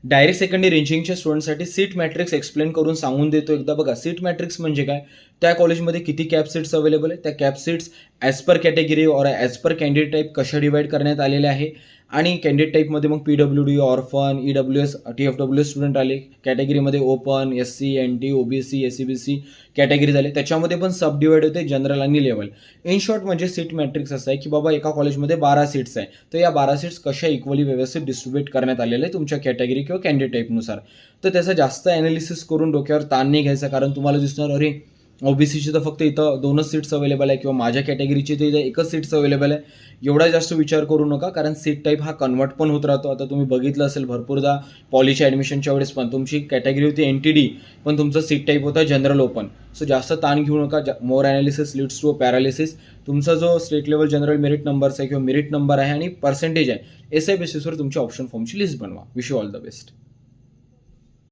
Direct secondary रेंजिंगच्या स्टुडंटसाठी seat matrix explain करून सांगून देतो एकदा. बघा, सीट मॅट्रिक्स म्हणजे काय, त्या कॉलेजमध्ये किती कॅप सीट्स अवेलेबल आहे, त्या cap seats as per category और ॲज पर कॅन्डिडेट टाईप कशा डिवाईड करण्यात आलेल्या आहे, आणि कॅन्डिडेट टाईपमध्ये मग PWD, orphan, EWS, TFWS student आले, कॅटेगरीमध्ये open, SC, NT, OBC, SCBC category झाले, त्याच्यामध्ये पण सब डिवाईड होते जनरल आणि लेवल. इन शॉर्ट म्हणजे सीट मॅट्रिक्स असं आहे की बाबा एका कॉलेजमध्ये 12 सीट्स आहे, तर या 12 सीट्स कशा इक्वली व्यवस्थित डिस्ट्रीब्यूट करण्यात आलेल्या आहे तुमच्या कॅटेगरी किंवा कॅन्डिडेट टाईपनुसार. तर त्याचा जास्त ॲनालिसिस करून डोक्यावर ताण नाही घ्यायचा, कारण तुम्हाला दिसणार अरे OBCची तर फक्त इथं 2च सीट्स अवेलेबल आहे किंवा माझ्या कॅटेगरीची तर इथं 1च सीट्स अवेलेबल आहे. एवढा जास्त विचार करू नका, कारण सीट टाईप हा कन्वर्ट पण होत राहतो. आता तुम्ही बघितलं असेल भरपूरदा पॉलीच्या ॲडमिशनच्या वेळेस पण तुमची कॅटेगरी होती NTD, पण तुमचं सीट टाईप होता जनरल ओपन. सो जास्त ताण घेऊ नका. मोर ॲनालिसिस लीड्स टू पॅरालिसिस. तुमचा जो state level general merit numbers आहे किंवा मेरिट नंबर आहे आणि पर्सेंटेज आहे, SI बेसिसवर तुमच्या ऑप्शन फॉर्मची लिस्ट बनवा. Wish you all the best.